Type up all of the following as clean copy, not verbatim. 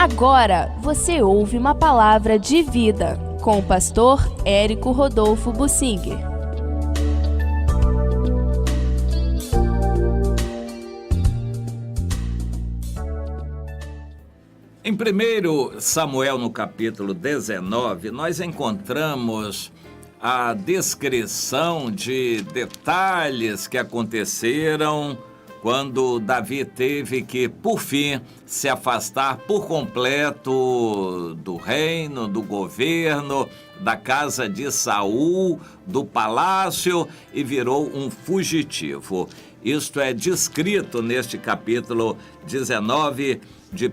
Agora você ouve uma palavra de vida com o pastor Érico Rodolfo Bussinger. Em 1 Samuel, no capítulo 19, nós encontramos a descrição de detalhes que aconteceram quando Davi teve que, por fim, se afastar por completo do reino, do governo, da casa de Saul, do palácio e virou um fugitivo. Isto é descrito neste capítulo 19 de 1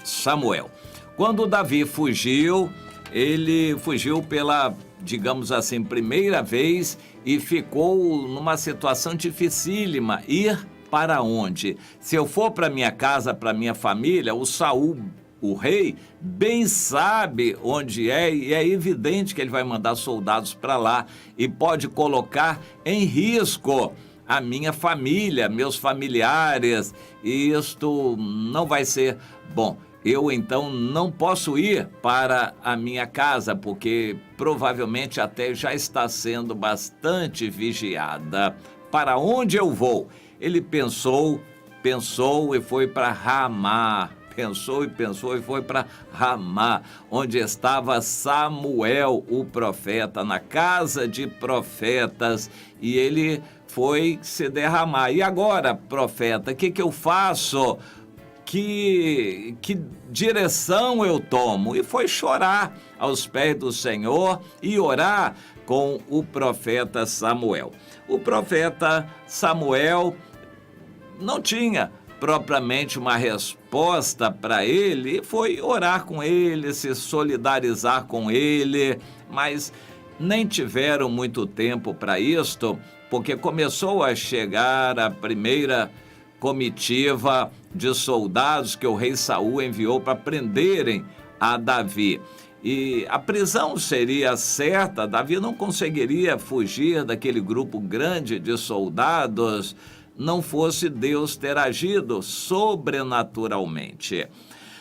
Samuel. Quando Davi fugiu, ele fugiu pela, digamos assim, primeira vez e ficou numa situação dificílima. Ir para onde? Se eu for para minha casa, para minha família, o Saul, o rei, bem sabe onde é e é evidente que ele vai mandar soldados para lá e pode colocar em risco a minha família, meus familiares, e isto não vai ser bom. Eu, então, não posso ir para a minha casa, porque provavelmente até já está sendo bastante vigiada. Para onde eu vou? Ele pensou e foi para Ramá. Pensou e foi para Ramá, onde estava Samuel, o profeta, na casa de profetas, e ele foi se derramar. E agora, profeta, o que eu faço? Que direção eu tomo? E foi chorar aos pés do Senhor e orar com o profeta Samuel. O profeta Samuel não tinha propriamente uma resposta para ele, foi orar com ele, se solidarizar com ele, mas nem tiveram muito tempo para isto, porque começou a chegar a primeira comitiva de soldados que o rei Saul enviou para prenderem a Davi. E a prisão seria certa, Davi não conseguiria fugir daquele grupo grande de soldados, não fosse Deus ter agido sobrenaturalmente.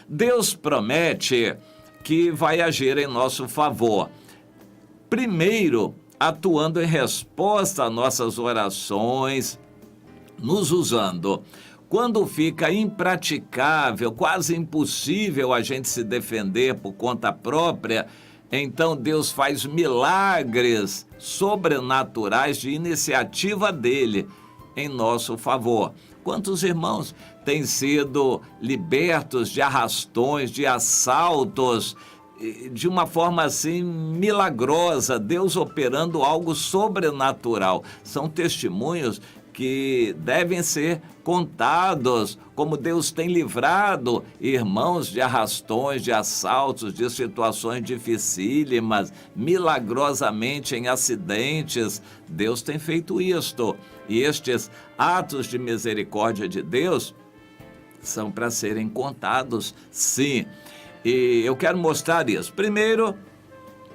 Deus promete que vai agir em nosso favor. Primeiro, atuando em resposta a nossas orações, nos usando. Quando fica impraticável, quase impossível a gente se defender por conta própria, então Deus faz milagres sobrenaturais de iniciativa dele em nosso favor. Quantos irmãos têm sido libertos de arrastões, de assaltos, de uma forma assim milagrosa, Deus operando algo sobrenatural. São testemunhos que devem ser contados, como Deus tem livrado irmãos de arrastões, de assaltos, de situações dificílimas, milagrosamente em acidentes. Deus tem feito isto. E estes atos de misericórdia de Deus são para serem contados, sim. E eu quero mostrar isso. Primeiro,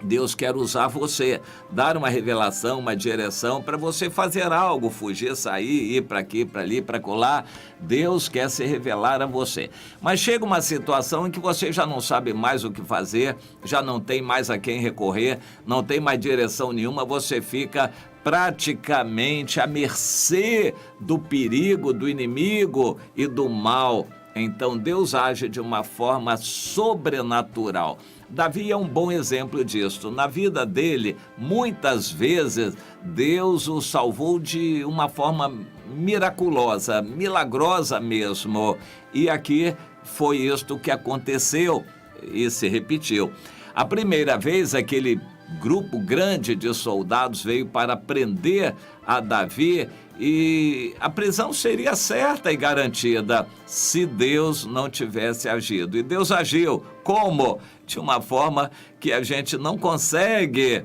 Deus quer usar você, dar uma revelação, uma direção para você fazer algo, fugir, sair, ir para aqui, para ali, para colar. Deus quer se revelar a você. Mas chega uma situação em que você já não sabe mais o que fazer, já não tem mais a quem recorrer, não tem mais direção nenhuma, você fica praticamente à mercê do perigo, do inimigo e do mal. Então Deus age de uma forma sobrenatural. Davi é um bom exemplo disso. Na vida dele, muitas vezes, Deus o salvou de uma forma miraculosa, milagrosa mesmo. E aqui foi isto que aconteceu e se repetiu. A primeira vez, aquele grupo grande de soldados veio para prender a Davi e a prisão seria certa e garantida se Deus não tivesse agido. E Deus agiu. Como? De uma forma que a gente não consegue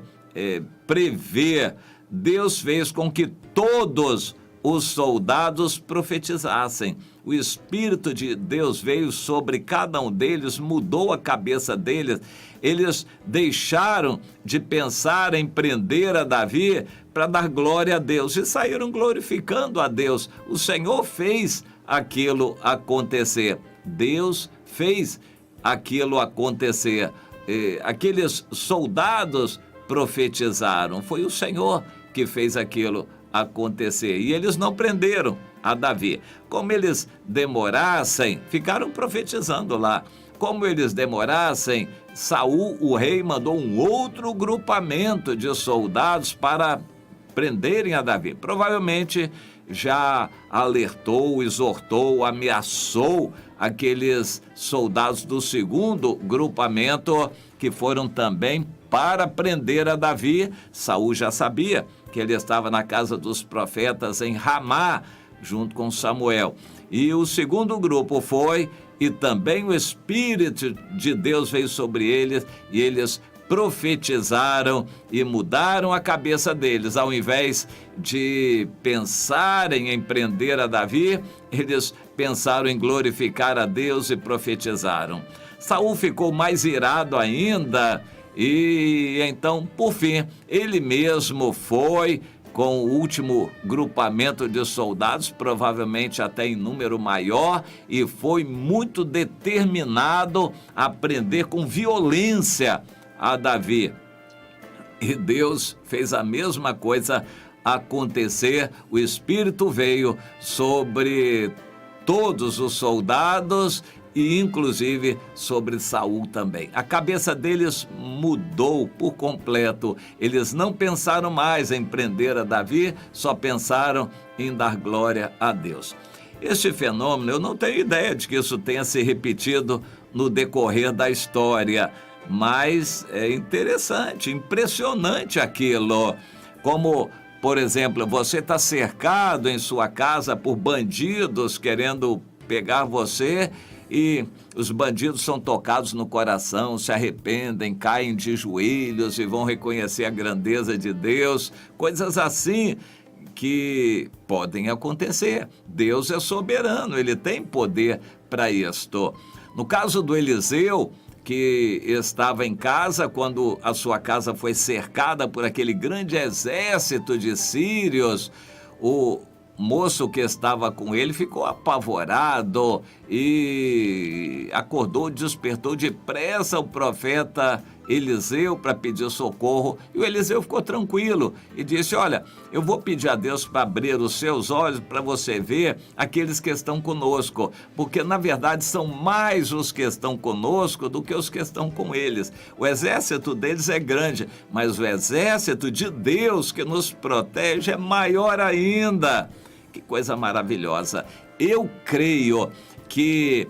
prever. Deus fez com que todos os soldados profetizassem. O Espírito de Deus veio sobre cada um deles, mudou a cabeça deles. Eles deixaram de pensar em prender a Davi para dar glória a Deus e saíram glorificando a Deus. O Senhor fez aquilo acontecer. Deus fez aquilo acontecer. Aqueles soldados profetizaram, foi o Senhor que fez aquilo acontecer, e eles não prenderam a Davi. Como eles demorassem, ficaram profetizando lá. Como eles demorassem, Saul, o rei, mandou um outro grupamento de soldados para prenderem a Davi. Provavelmente já alertou, exortou, ameaçou aqueles soldados do segundo grupamento que foram também para prender a Davi. Saul já sabia que ele estava na casa dos profetas em Ramá, junto com Samuel. E o segundo grupo foi, e também o Espírito de Deus veio sobre eles, e eles profetizaram e mudaram a cabeça deles. Ao invés de pensarem em prender a Davi, eles pensaram em glorificar a Deus e profetizaram. Saul ficou mais irado ainda e então, por fim, ele mesmo foi com o último grupamento de soldados, provavelmente até em número maior, e foi muito determinado a prender com violência a Davi. E Deus fez a mesma coisa acontecer. O Espírito veio sobre todos os soldados e inclusive sobre Saul também. A cabeça deles mudou por completo. Eles não pensaram mais em prender a Davi, só pensaram em dar glória a Deus. Este fenômeno, eu não tenho ideia de que isso tenha se repetido no decorrer da história, mas é interessante, impressionante aquilo. Como, por exemplo, você está cercado em sua casa por bandidos querendo pegar você, e os bandidos são tocados no coração, se arrependem, caem de joelhos e vão reconhecer a grandeza de Deus, coisas assim que podem acontecer. Deus é soberano, ele tem poder para isto. No caso do Eliseu, que estava em casa quando a sua casa foi cercada por aquele grande exército de sírios, o moço que estava com ele ficou apavorado e acordou, despertou depressa o profeta Eliseu para pedir socorro, e o Eliseu ficou tranquilo e disse: olha, eu vou pedir a Deus para abrir os seus olhos para você ver aqueles que estão conosco, porque na verdade são mais os que estão conosco do que os que estão com eles. O exército deles é grande, mas o exército de Deus que nos protege é maior ainda. Que coisa maravilhosa. Eu creio que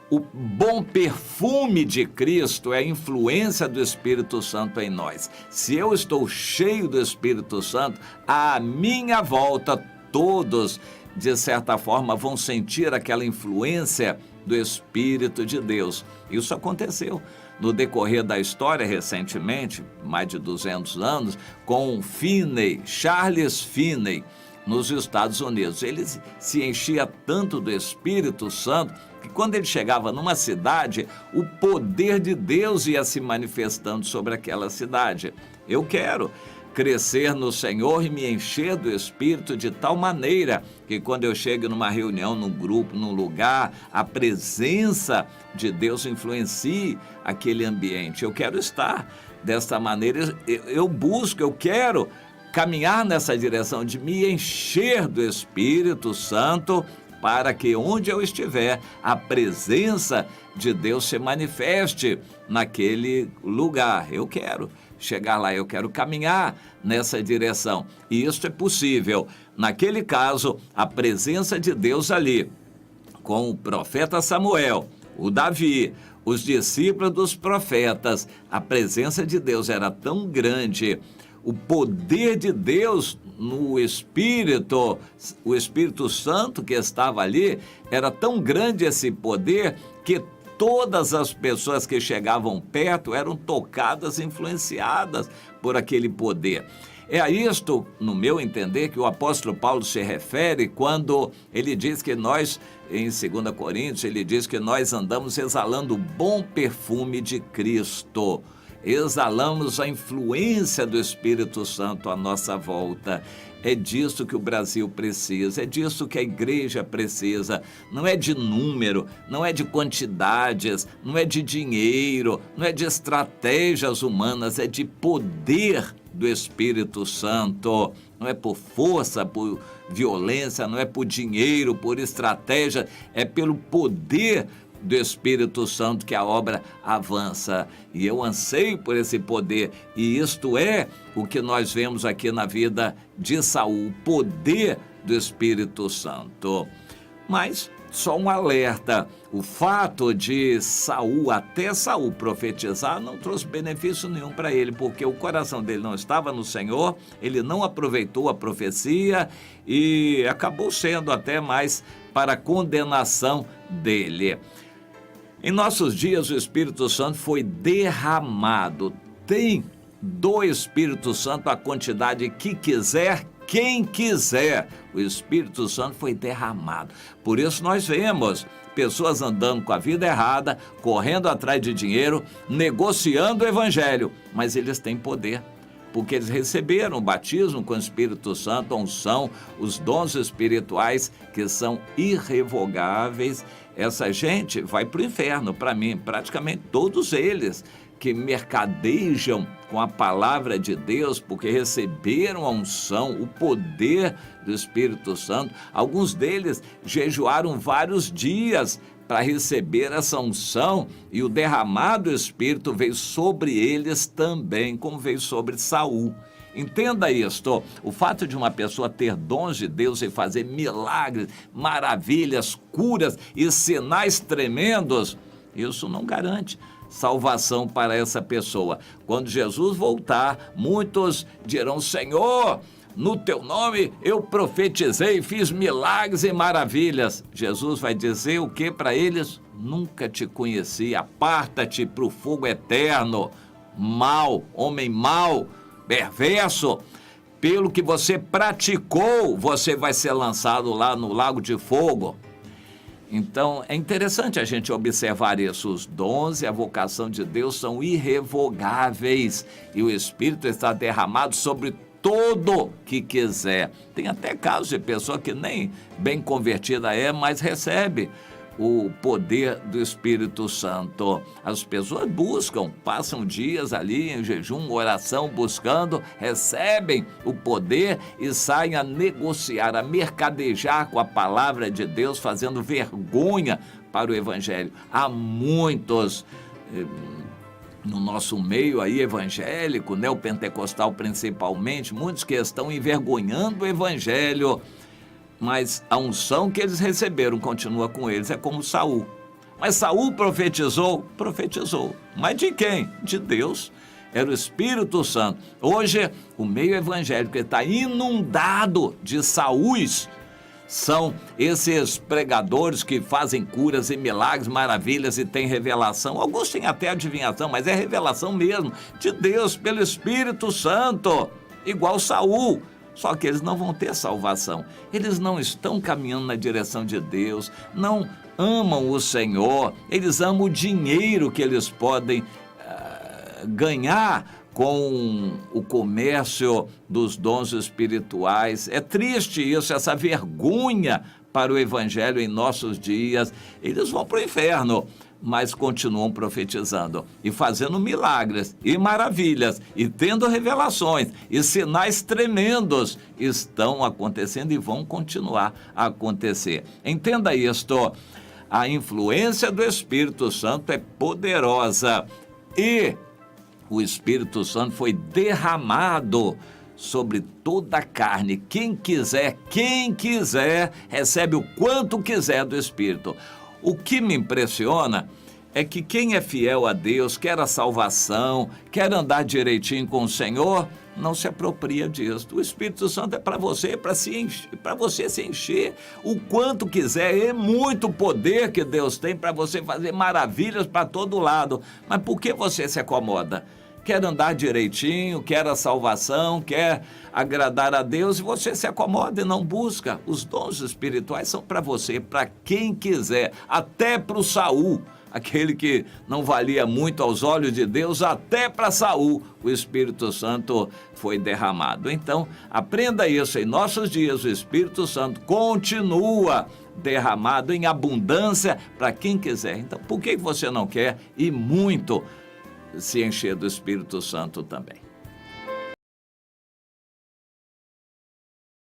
o bom perfume de Cristo é a influência do Espírito Santo em nós. Se eu estou cheio do Espírito Santo, à minha volta, todos, de certa forma, vão sentir aquela influência do Espírito de Deus. Isso aconteceu no decorrer da história recentemente, mais de 200 anos, com Finney, Charles Finney, nos Estados Unidos. Ele se enchia tanto do Espírito Santo que quando ele chegava numa cidade, o poder de Deus ia se manifestando sobre aquela cidade. Eu quero crescer no Senhor e me encher do Espírito de tal maneira que quando eu chego numa reunião, num grupo, num lugar, a presença de Deus influencie aquele ambiente. Eu quero estar desta maneira, eu busco, eu quero caminhar nessa direção de me encher do Espírito Santo, para que onde eu estiver, a presença de Deus se manifeste naquele lugar. Eu quero chegar lá, eu quero caminhar nessa direção. E isso é possível. Naquele caso, a presença de Deus ali, com o profeta Samuel, o Davi, os discípulos dos profetas, a presença de Deus era tão grande, o poder de Deus no Espírito, o Espírito Santo que estava ali, era tão grande esse poder que todas as pessoas que chegavam perto eram tocadas, influenciadas por aquele poder. É a isto, no meu entender, que o apóstolo Paulo se refere quando ele diz que nós, em 2 Coríntios, ele diz que nós andamos exalando o bom perfume de Cristo. exalamos a influência do Espírito Santo à nossa volta. É disso que o Brasil precisa, é disso que a igreja precisa. Não é de número, não é de quantidades, não é de dinheiro, não é de estratégias humanas, é de poder do Espírito Santo. Não é por força, por violência, não é por dinheiro, por estratégia, é pelo poder do Espírito Santo que a obra avança. E eu anseio por esse poder, e isto é o que nós vemos aqui na vida de Saul, o poder do Espírito Santo. Mas só um alerta: o fato de até Saul profetizar, não trouxe benefício nenhum para ele, porque o coração dele não estava no Senhor, ele não aproveitou a profecia e acabou sendo até mais para a condenação dele. Em nossos dias, o Espírito Santo foi derramado. Tem do Espírito Santo a quantidade que quiser, quem quiser. O Espírito Santo foi derramado. Por isso nós vemos pessoas andando com a vida errada, correndo atrás de dinheiro, negociando o Evangelho, mas eles têm poder, porque eles receberam o batismo com o Espírito Santo, a unção, os dons espirituais que são irrevogáveis. Essa gente vai para o inferno. Para mim, praticamente todos eles que mercadejam com a palavra de Deus, porque receberam a unção, o poder do Espírito Santo. Alguns deles jejuaram vários dias para receber essa unção, e o derramado Espírito veio sobre eles também, como veio sobre Saul. Entenda isto: o fato de uma pessoa ter dons de Deus e fazer milagres, maravilhas, curas e sinais tremendos, isso não garante salvação para essa pessoa. Quando Jesus voltar, muitos dirão: Senhor, no teu nome eu profetizei, fiz milagres e maravilhas. Jesus vai dizer o que para eles? Nunca te conheci, aparta-te para o fogo eterno. Mal, homem mau, perverso, pelo que você praticou, você vai ser lançado lá no lago de fogo. Então, é interessante a gente observar isso. Os dons e a vocação de Deus são irrevogáveis, e o Espírito está derramado sobre todo que quiser. Tem até casos de pessoa que nem bem convertida é, mas recebe o poder do Espírito Santo. As pessoas buscam, passam dias ali em jejum, oração, buscando, recebem o poder e saem a negociar, a mercadejar com a palavra de Deus, fazendo vergonha para o Evangelho. Há muitos no nosso meio aí evangélico, neopentecostal principalmente, muitos que estão envergonhando o Evangelho, mas a unção que eles receberam continua com eles. É como Saul. Mas Saul profetizou? Profetizou. Mas de quem? De Deus. Era o Espírito Santo. Hoje, o meio evangélico está inundado de Saús. São esses pregadores que fazem curas e milagres, maravilhas, e têm revelação. Alguns têm até adivinhação, mas é revelação mesmo, de Deus, pelo Espírito Santo. Igual Saul. Só que eles não vão ter salvação. Eles não estão caminhando na direção de Deus, não amam o Senhor, eles amam o dinheiro que eles podem ganhar com o comércio dos dons espirituais. É triste isso, essa vergonha para o Evangelho em nossos dias. Eles vão para o inferno, mas continuam profetizando e fazendo milagres e maravilhas e tendo revelações e sinais tremendos estão acontecendo e vão continuar a acontecer. Entenda isto: a influência do Espírito Santo é poderosa e o Espírito Santo foi derramado sobre toda a carne. Quem quiser, recebe o quanto quiser do Espírito. O que me impressiona é que quem é fiel a Deus, quer a salvação, quer andar direitinho com o Senhor, não se apropria disso. O Espírito Santo é para você, para você se encher o quanto quiser. É muito poder que Deus tem para você fazer maravilhas para todo lado. Mas por que você se acomoda? Quer andar direitinho, quer a salvação, quer agradar a Deus, e você se acomoda e não busca. Os dons espirituais são para você, para quem quiser, até para o Saul. aquele que não valia muito aos olhos de Deus, até para Saul o Espírito Santo foi derramado. Então, aprenda isso, em nossos dias o Espírito Santo continua derramado em abundância para quem quiser. Então, por que você não quer e muito se encher do Espírito Santo também?